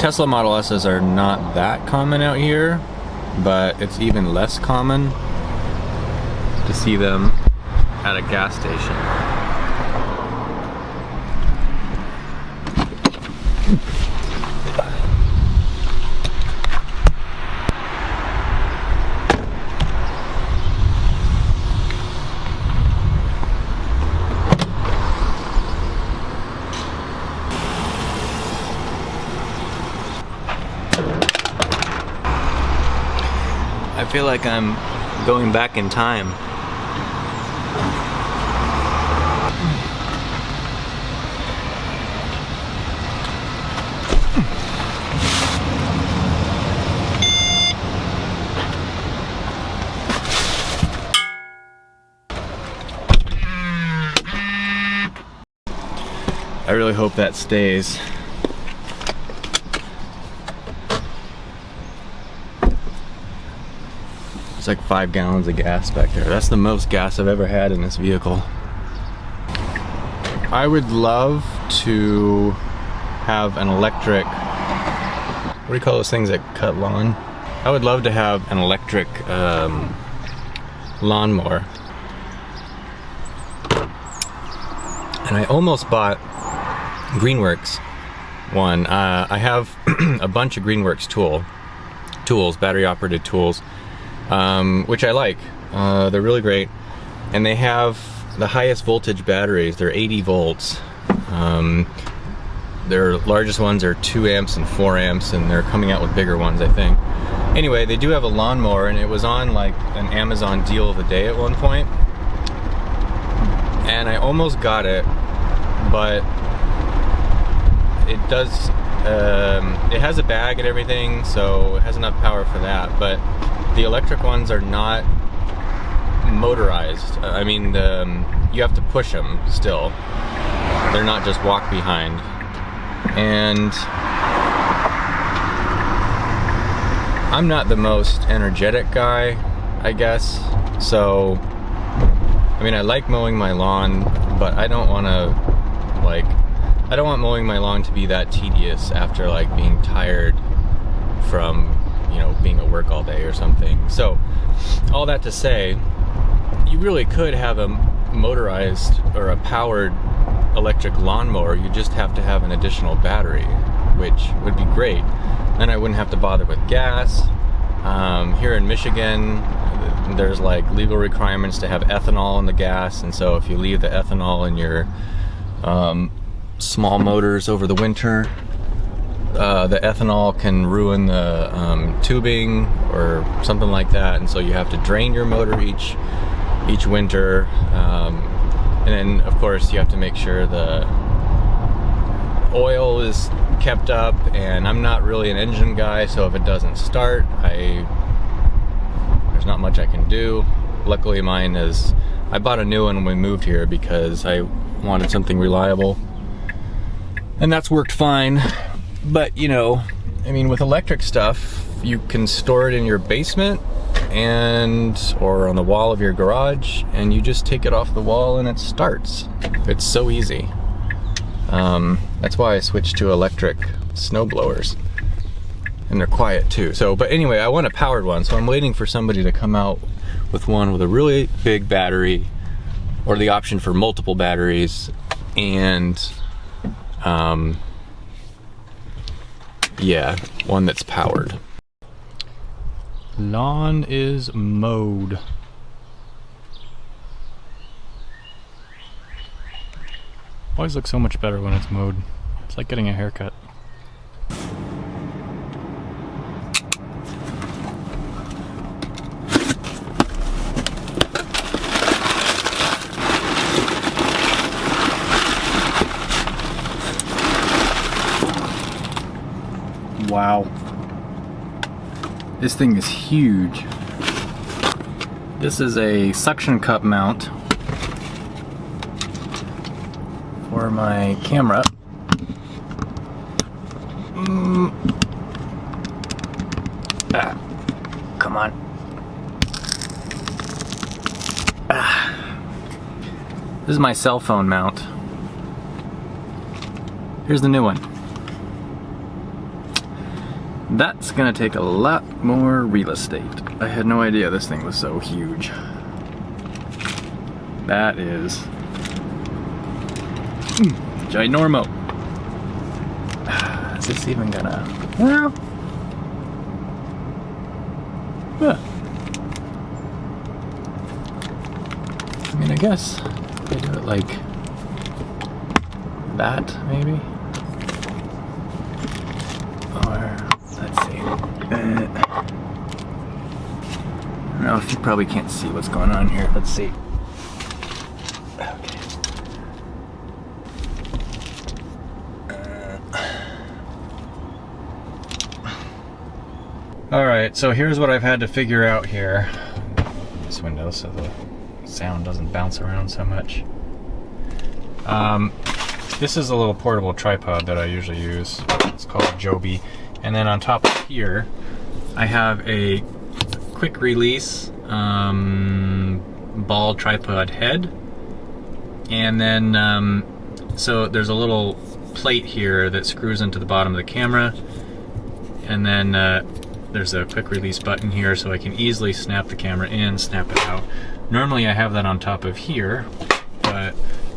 Tesla Model S's are not that common out here, but it's even less common to see them at a gas station. I feel like I'm going back in time. I really hope that stays. It's like 5 gallons of gas back there. That's the most gas I've ever had in this vehicle. I would love to have an electric, what do you call those things that cut lawn? I would love to have an electric lawnmower. And I almost bought Greenworks one. I have a bunch of Greenworks tools, battery operated tools, which I like. They're really great, and they have the highest voltage batteries. They're 80 volts. Their largest ones are 2 amps and 4 amps, and they're coming out with bigger ones, I think. Anyway, they do have a lawnmower, and it was on like an Amazon deal of the day at one point, and I almost got it, but it does, it has a bag and everything, so it has enough power for that, but the electric ones are not motorized. I mean, you have to push them still. They're not just walk behind. And I'm not the most energetic guy, I guess. So, I mean, I like mowing my lawn, but I don't want to, like, I don't want mowing my lawn to be that tedious after like being tired from, you know, being at work all day or something. So all that to say, you really could have a motorized or a powered electric lawnmower. You just have to have an additional battery, which would be great. Then I wouldn't have to bother with gas. Here in Michigan, there's like legal requirements to have ethanol in the gas, and so if you leave the ethanol in your small motors over the winter, the ethanol can ruin the tubing or something like that, and so you have to drain your motor each winter, and then of course you have to make sure the oil is kept up, and I'm not really an engine guy, so if it doesn't start, there's not much I can do. Luckily mine is, I bought a new one when we moved here because I wanted something reliable, and that's worked fine. But you know, I mean, with electric stuff, you can store it in your basement or on the wall of your garage, and you just take it off the wall and it starts. It's so easy. That's why I switched to electric snow blowers, and they're quiet too. So, but anyway, I want a powered one, so I'm waiting for somebody to come out with one with a really big battery, or the option for multiple batteries, and yeah, one that's powered. Lawn is mowed. Always looks so much better when it's mowed. It's like getting a haircut. Wow. This thing is huge. This is a suction cup mount for my camera. Come on. This is my cell phone mount. Here's the new one. That's gonna take a lot more real estate. I had no idea this thing was so huge. That is ginormo. Is this even gonna, well, I mean, I guess I do it like that, maybe. Or, let's see. I don't know if you probably can't see what's going on here. Let's see. Alright, so here's what I've had to figure out here. This window so the sound doesn't bounce around so much. This is a little portable tripod that I usually use. It's called a Joby. And then on top of here, I have a quick release ball tripod head. And then, so there's a little plate here that screws into the bottom of the camera. And then there's a quick release button here so I can easily snap the camera in, snap it out. Normally I have that on top of here, but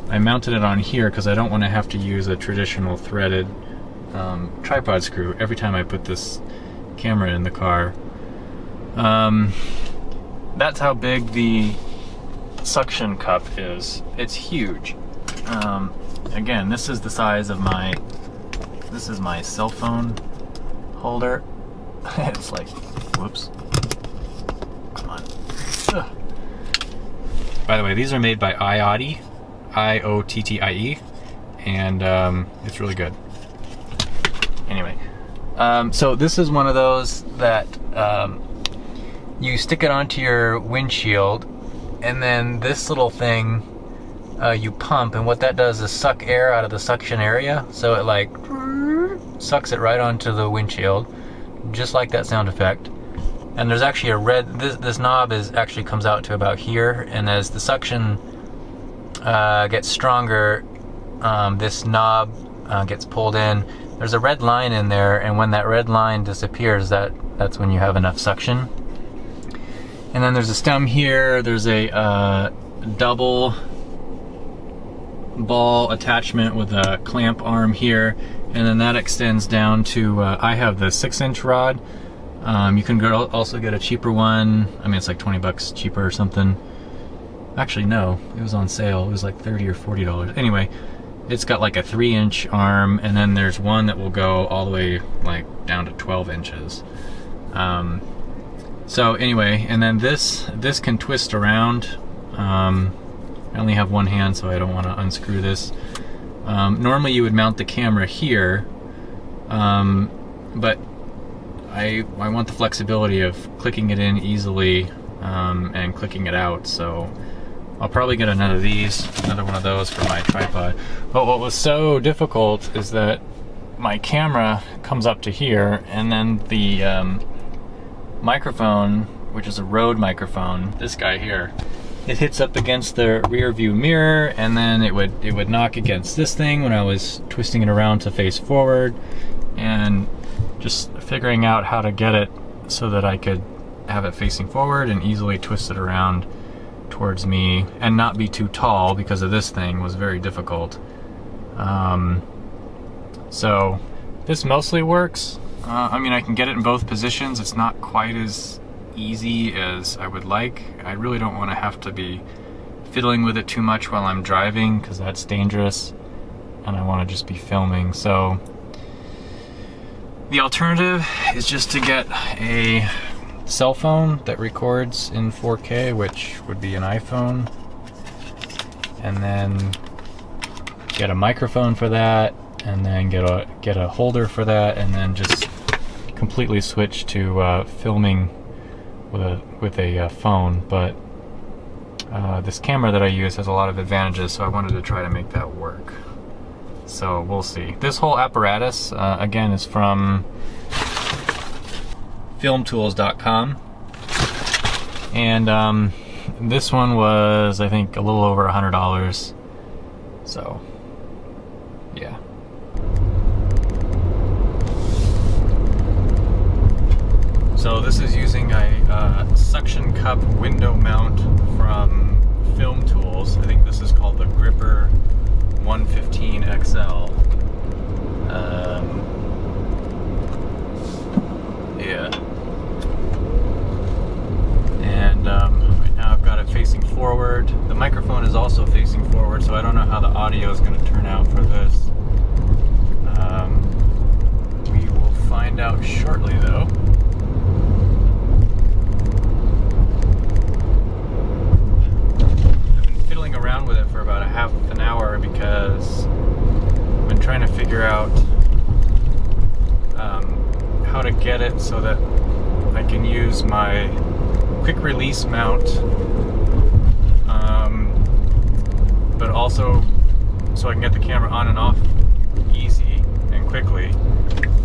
I mounted it on here because I don't want to have to use a traditional threaded tripod screw every time I put this camera in the car. That's how big the suction cup is. It's huge. Again, this is the size of my cell phone holder. It's like, whoops. Come on. Ugh. By the way, these are made by IOTTIE, IOTTIE, and it's really good. Anyway, so this is one of those that you stick it onto your windshield, and then this little thing you pump, and what that does is suck air out of the suction area, so it like sucks it right onto the windshield, just like that sound effect. And there's actually a red, this knob actually comes out to about here, and as the suction gets stronger, this knob gets pulled in. There's a red line in there, and when that red line disappears, that's when you have enough suction. And then there's a stem here, there's a double ball attachment with a clamp arm here, and then that extends down to, I have the 6-inch rod. You can also get a cheaper one. I mean, it's like 20 bucks cheaper or something. Actually, no, it was on sale. It was like $30 or $40. Anyway, it's got like a 3-inch arm, and then there's one that will go all the way like down to 12 inches. So anyway, and then this can twist around. I only have one hand, so I don't want to unscrew this. Normally you would mount the camera here, but I want the flexibility of clicking it in easily and clicking it out, so I'll probably get another one of those for my tripod. But what was so difficult is that my camera comes up to here, and then the microphone, which is a Rode microphone, this guy here, it hits up against the rear view mirror, and then it would knock against this thing when I was twisting it around to face forward, and just figuring out how to get it so that I could have it facing forward and easily twist it around towards me and not be too tall because of this thing was very difficult. So this mostly works. I mean, I can get it in both positions. It's not quite as easy as I would like. I really don't want to have to be fiddling with it too much while I'm driving because that's dangerous, and I want to just be filming. So the alternative is just to get a cell phone that records in 4K, which would be an iPhone, and then get a microphone for that, and then get a holder for that, and then just completely switch to filming with a phone. But this camera that I use has a lot of advantages, so I wanted to try to make that work. So we'll see. This whole apparatus, again, is from filmtools.com, and this one was, I think, a little over $100. So yeah. this is using a suction cup window mount from Film Tools. I think this is called the Gripper 115 XL. Yeah. And right now I've got it facing forward. The microphone is also facing forward, so I don't know how the audio is going to turn out for this. We will find out shortly, though. I've been fiddling around with it for about a half an hour because I've been trying to figure out how to get it so that I can use my quick release mount, but also so I can get the camera on and off easy and quickly,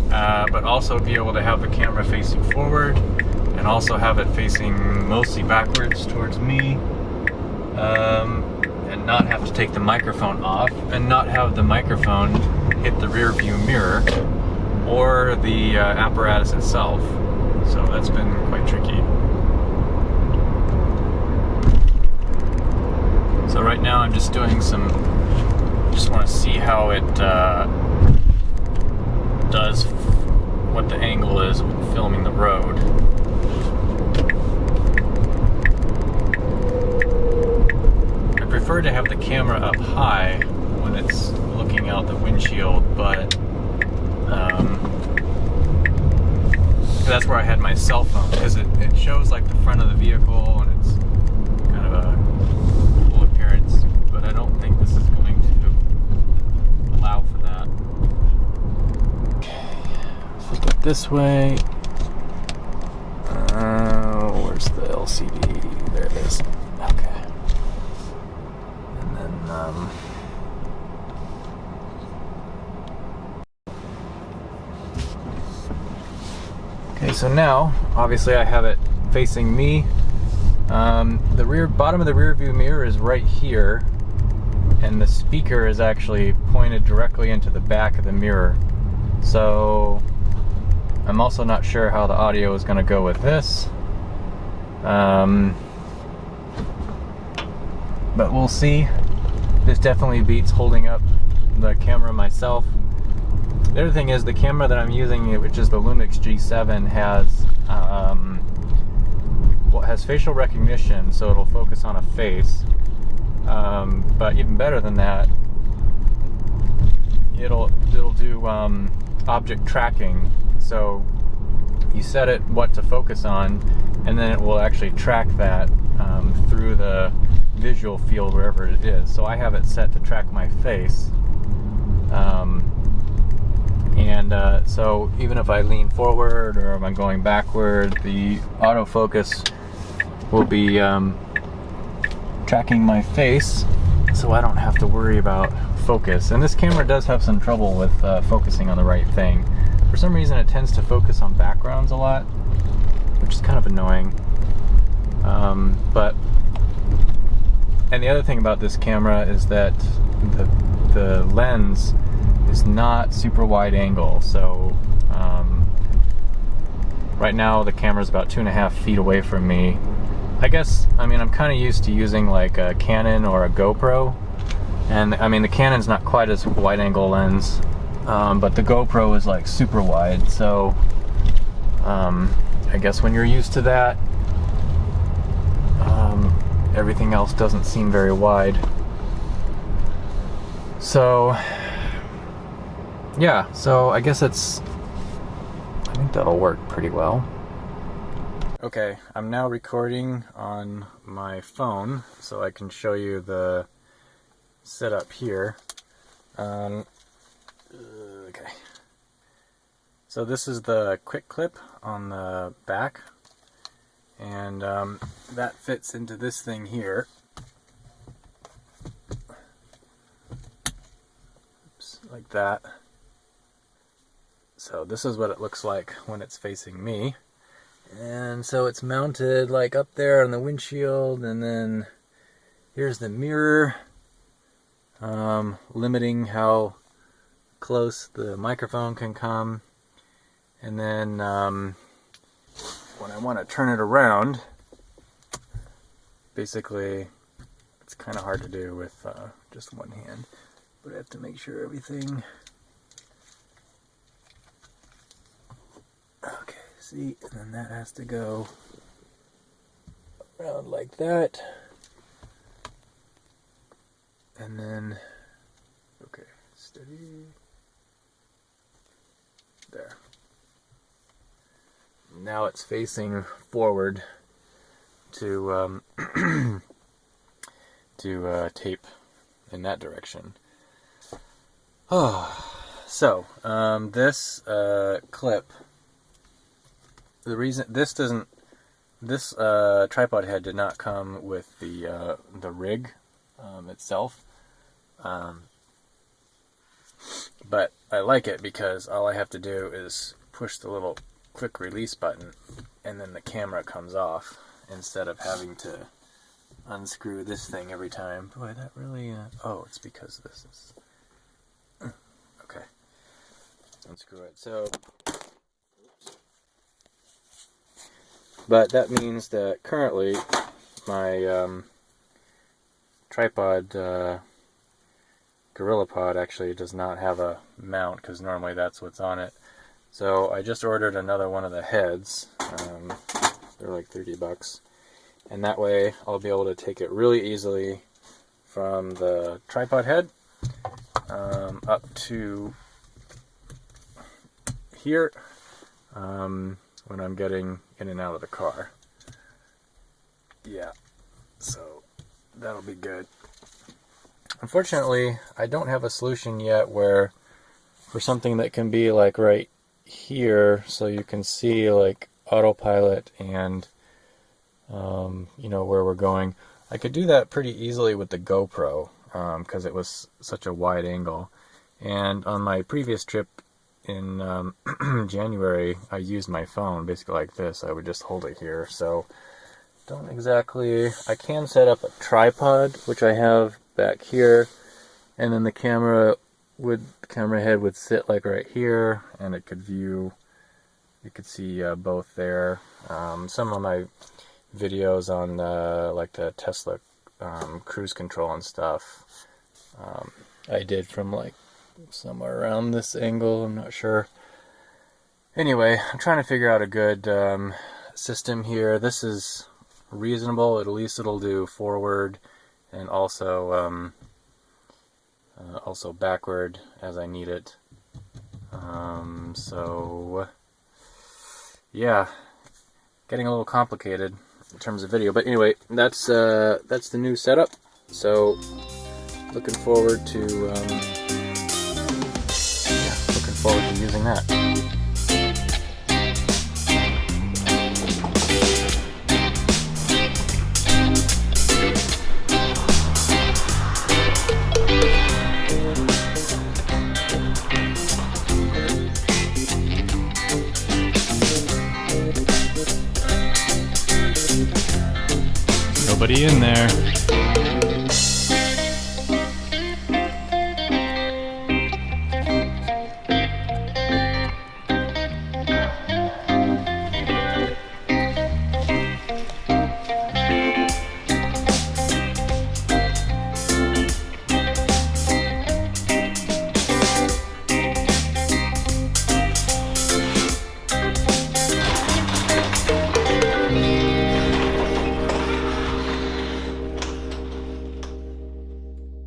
but also be able to have the camera facing forward and also have it facing mostly backwards towards me, and not have to take the microphone off and not have the microphone hit the rear view mirror or the apparatus itself. So that's been quite tricky. So right now I'm just doing just want to see how it does, what the angle is with filming the road. I prefer to have the camera up high when it's looking out the windshield, but that's where I had my cell phone, because it shows like the front of the vehicle and it's kind of a cool appearance, but I don't think this is going to allow for that. Flip it this way. Where's the LCD? There it is. Okay. And then okay, so now, obviously I have it facing me. The bottom of the rear view mirror is right here, and the speaker is actually pointed directly into the back of the mirror. So I'm also not sure how the audio is going to go with this. But we'll see. This definitely beats holding up the camera myself. The other thing is the camera that I'm using, which is the Lumix G7, has facial recognition, so it'll focus on a face. But even better than that, it'll do object tracking. So you set it what to focus on, and then it will actually track that through the visual field wherever it is. So I have it set to track my face. So even if I lean forward or if I'm going backward, the autofocus will be tracking my face, so I don't have to worry about focus. And this camera does have some trouble with focusing on the right thing. For some reason it tends to focus on backgrounds a lot, which is kind of annoying. And the other thing about this camera is that the lens is not super wide angle, so right now the camera's about 2.5 feet away from me. I mean I'm kind of used to using like a Canon or a GoPro, and I mean the Canon's not quite as wide angle lens, but the GoPro is like super wide, so I guess when you're used to that, everything else doesn't seem very wide. So yeah, so I guess I think that'll work pretty well. Okay, I'm now recording on my phone so I can show you the setup here. Okay, so this is the quick clip on the back, and that fits into this thing here. Oops, like that. So this is what it looks like when it's facing me. And so it's mounted like up there on the windshield, and then here's the mirror, limiting how close the microphone can come. And then when I want to turn it around, basically it's kind of hard to do with just one hand, but I have to make sure everything, okay, see, and then that has to go around like that, and then, okay, steady, there. Now it's facing forward to tape in that direction. So this clip, the reason this tripod head did not come with the rig itself, but I like it because all I have to do is push the little quick release button and then the camera comes off instead of having to unscrew this thing every time. Boy, that really oh, it's because this is okay. Unscrew it. So but that means that currently my tripod GorillaPod actually does not have a mount, because normally that's what's on it. So I just ordered another one of the heads. They're like $30, and that way I'll be able to take it really easily from the tripod head up to here when I'm getting in and out of the car. Yeah, so that'll be good. Unfortunately, I don't have a solution yet where for something that can be like right here, so you can see like autopilot and you know where we're going. I could do that pretty easily with the GoPro because it was such a wide angle. And on my previous trip in January, I used my phone basically like this. I would just hold it here. So don't exactly. I can set up a tripod, which I have back here, and then the camera head would sit like right here, and it could view. You could see both there. Some of my videos on like the Tesla cruise control and stuff, I did from like somewhere around this angle. I'm not sure. Anyway, I'm trying to figure out a good system here. This is reasonable. At least it'll do forward and also also backward as I need it. So yeah, getting a little complicated in terms of video, but anyway, that's the new setup. So looking forward to using that. Nobody in there.